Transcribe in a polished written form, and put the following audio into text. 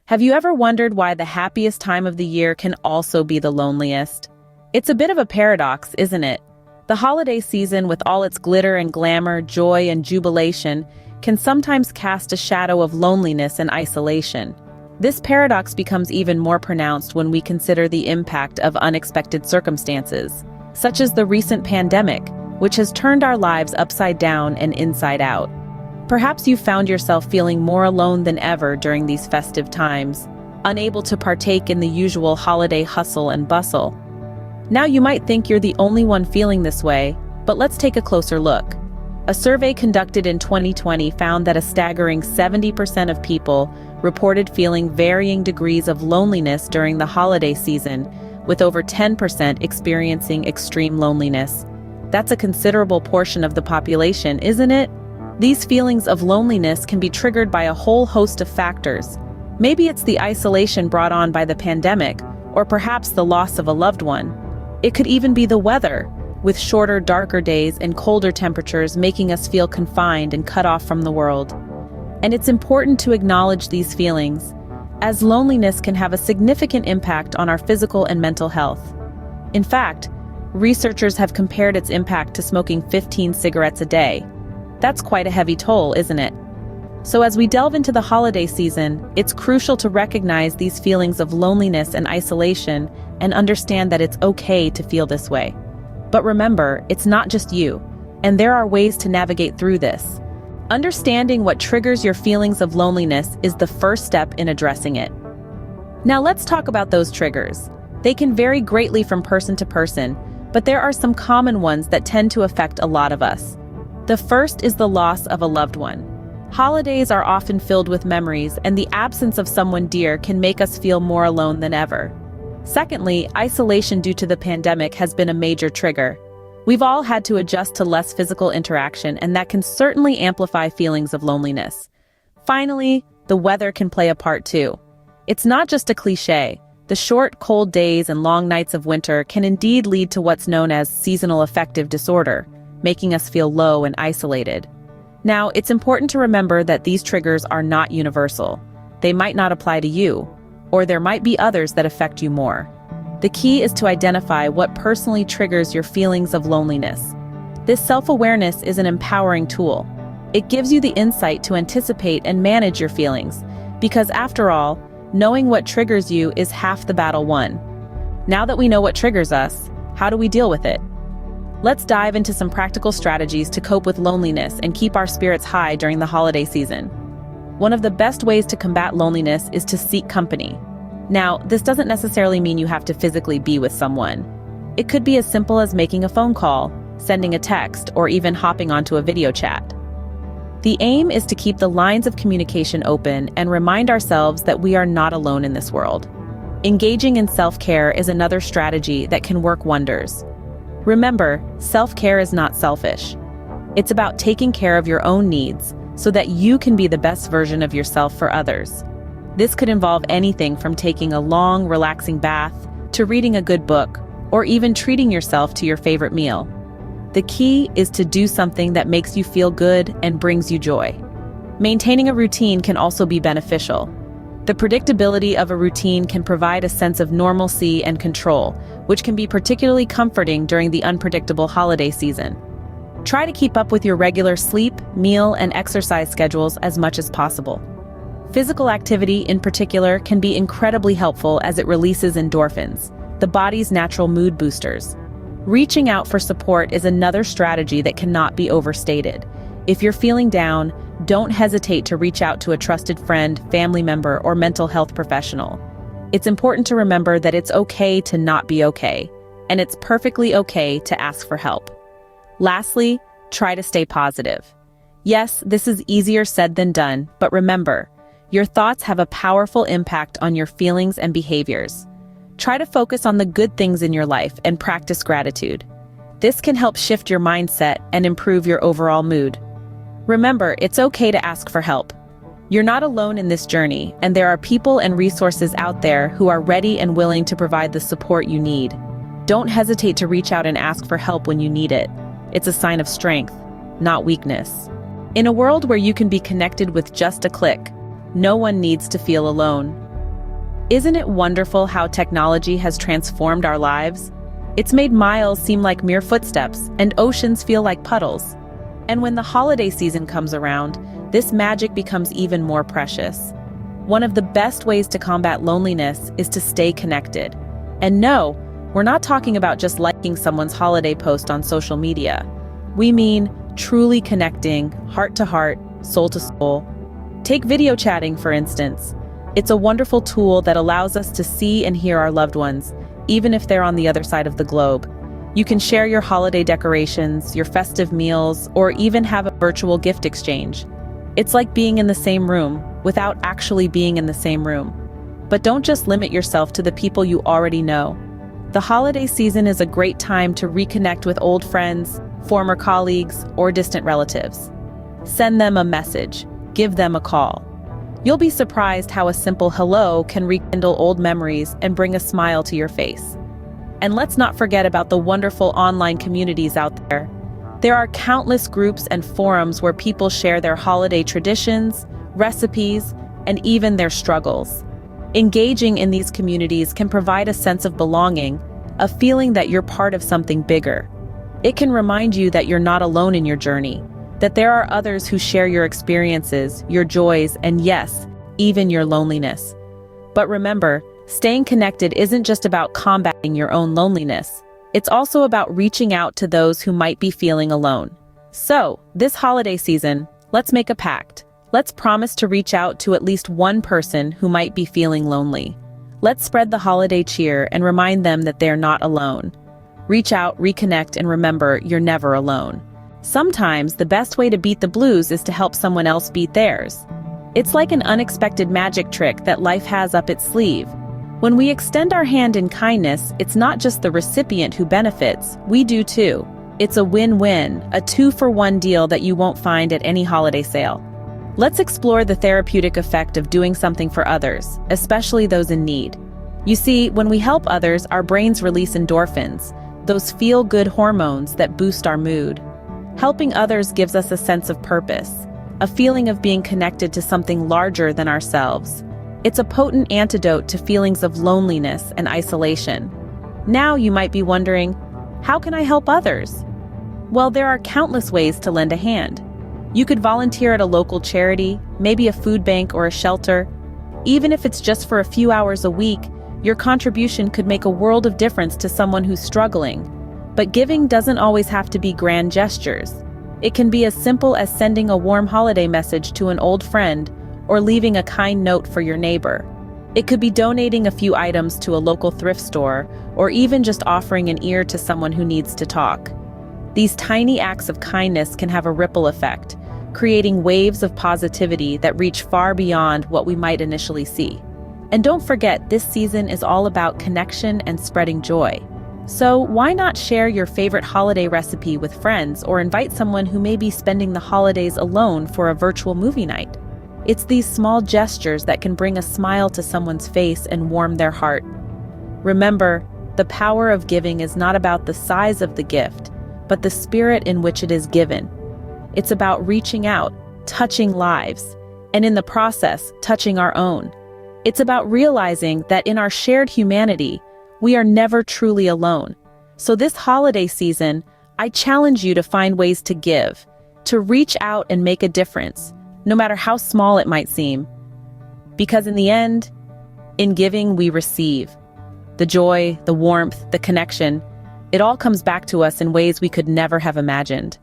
Have you ever wondered why the happiest time of the year can also be the loneliest? It's a bit of a paradox, isn't it? The holiday season, with all its glitter and glamour, joy and jubilation, can sometimes cast a shadow of loneliness and isolation. This paradox becomes even more pronounced when we consider the impact of unexpected circumstances, such as the recent pandemic, which has turned our lives upside down and inside out. Perhaps you found yourself feeling more alone than ever during these festive times, unable to partake in the usual holiday hustle and bustle. Now you might think you're the only one feeling this way, but let's take a closer look. A survey conducted in 2020 found that a staggering 70% of people reported feeling varying degrees of loneliness during the holiday season, with over 10% experiencing extreme loneliness. That's a considerable portion of the population, isn't it? These feelings of loneliness can be triggered by a whole host of factors. Maybe it's the isolation brought on by the pandemic, or perhaps the loss of a loved one. It could even be the weather, with shorter, darker days and colder temperatures making us feel confined and cut off from the world. And it's important to acknowledge these feelings, as loneliness can have a significant impact on our physical and mental health. In fact, researchers have compared its impact to smoking 15 cigarettes a day. That's quite a heavy toll, isn't it? So as we delve into the holiday season, it's crucial to recognize these feelings of loneliness and isolation and understand that it's okay to feel this way. But remember, it's not just you, and there are ways to navigate through this. Understanding what triggers your feelings of loneliness is the first step in addressing it. Now let's talk about those triggers. They can vary greatly from person to person, but there are some common ones that tend to affect a lot of us. The first is the loss of a loved one. Holidays are often filled with memories, and the absence of someone dear can make us feel more alone than ever. Secondly, isolation due to the pandemic has been a major trigger. We've all had to adjust to less physical interaction, and that can certainly amplify feelings of loneliness. Finally, the weather can play a part too. It's not just a cliché. The short, cold days and long nights of winter can indeed lead to what's known as seasonal affective disorder, making us feel low and isolated. Now, it's important to remember that these triggers are not universal. They might not apply to you, or there might be others that affect you more. The key is to identify what personally triggers your feelings of loneliness. This self-awareness is an empowering tool. It gives you the insight to anticipate and manage your feelings, because after all, knowing what triggers you is half the battle won. Now that we know what triggers us, how do we deal with it? Let's dive into some practical strategies to cope with loneliness and keep our spirits high during the holiday season. One of the best ways to combat loneliness is to seek company. Now, this doesn't necessarily mean you have to physically be with someone. It could be as simple as making a phone call, sending a text, or even hopping onto a video chat. The aim is to keep the lines of communication open and remind ourselves that we are not alone in this world. Engaging in self-care is another strategy that can work wonders. Remember, self-care is not selfish. It's about taking care of your own needs so that you can be the best version of yourself for others. This could involve anything from taking a long, relaxing bath to reading a good book, or even treating yourself to your favorite meal. The key is to do something that makes you feel good and brings you joy. Maintaining a routine can also be beneficial. The predictability of a routine can provide a sense of normalcy and control, which can be particularly comforting during the unpredictable holiday season. Try to keep up with your regular sleep, meal, and exercise schedules as much as possible. Physical activity, in particular, can be incredibly helpful as it releases endorphins, the body's natural mood boosters. Reaching out for support is another strategy that cannot be overstated. If you're feeling down, don't hesitate to reach out to a trusted friend, family member, or mental health professional. It's important to remember that it's okay to not be okay, and it's perfectly okay to ask for help. Lastly, try to stay positive. Yes, this is easier said than done, but remember, your thoughts have a powerful impact on your feelings and behaviors. Try to focus on the good things in your life and practice gratitude. This can help shift your mindset and improve your overall mood. Remember, it's okay to ask for help. You're not alone in this journey, and there are people and resources out there who are ready and willing to provide the support you need. Don't hesitate to reach out and ask for help when you need it. It's a sign of strength, not weakness. In a world where you can be connected with just a click, no one needs to feel alone. Isn't it wonderful how technology has transformed our lives? It's made miles seem like mere footsteps and oceans feel like puddles. And when the holiday season comes around, this magic becomes even more precious. One of the best ways to combat loneliness is to stay connected. And no, we're not talking about just liking someone's holiday post on social media. We mean truly connecting, heart to heart, soul to soul. Take video chatting, for instance. It's a wonderful tool that allows us to see and hear our loved ones, even if they're on the other side of the globe. You can share your holiday decorations, your festive meals, or even have a virtual gift exchange. It's like being in the same room without actually being in the same room. But don't just limit yourself to the people you already know. The holiday season is a great time to reconnect with old friends, former colleagues, or distant relatives. Send them a message, give them a call. You'll be surprised how a simple hello can rekindle old memories and bring a smile to your face. And let's not forget about the wonderful online communities out there. There are countless groups and forums where people share their holiday traditions, recipes, and even their struggles. Engaging in these communities can provide a sense of belonging, a feeling that you're part of something bigger. It can remind you that you're not alone in your journey, that there are others who share your experiences, your joys, and yes, even your loneliness. But remember, staying connected isn't just about combating your own loneliness. It's also about reaching out to those who might be feeling alone. So, this holiday season, let's make a pact. Let's promise to reach out to at least one person who might be feeling lonely. Let's spread the holiday cheer and remind them that they're not alone. Reach out, reconnect, and remember, you're never alone. Sometimes the best way to beat the blues is to help someone else beat theirs. It's like an unexpected magic trick that life has up its sleeve. When we extend our hand in kindness, it's not just the recipient who benefits, we do too. It's a win-win, a 2-for-1 deal that you won't find at any holiday sale. Let's explore the therapeutic effect of doing something for others, especially those in need. You see, when we help others, our brains release endorphins, those feel-good hormones that boost our mood. Helping others gives us a sense of purpose, a feeling of being connected to something larger than ourselves. It's a potent antidote to feelings of loneliness and isolation. Now you might be wondering, how can I help others? Well, there are countless ways to lend a hand. You could volunteer at a local charity, maybe a food bank or a shelter. Even if it's just for a few hours a week, your contribution could make a world of difference to someone who's struggling. But giving doesn't always have to be grand gestures. It can be as simple as sending a warm holiday message to an old friend or leaving a kind note for your neighbor. It could be donating a few items to a local thrift store or even just offering an ear to someone who needs to talk. These tiny acts of kindness can have a ripple effect, creating waves of positivity that reach far beyond what we might initially see. And don't forget, this season is all about connection and spreading joy. So why not share your favorite holiday recipe with friends or invite someone who may be spending the holidays alone for a virtual movie night? It's these small gestures that can bring a smile to someone's face and warm their heart. Remember, the power of giving is not about the size of the gift, but the spirit in which it is given. It's about reaching out, touching lives, and in the process, touching our own. It's about realizing that in our shared humanity, we are never truly alone. So this holiday season, I challenge you to find ways to give, to reach out and make a difference, no matter how small it might seem. Because in the end, in giving we receive. The joy, the warmth, the connection, it all comes back to us in ways we could never have imagined.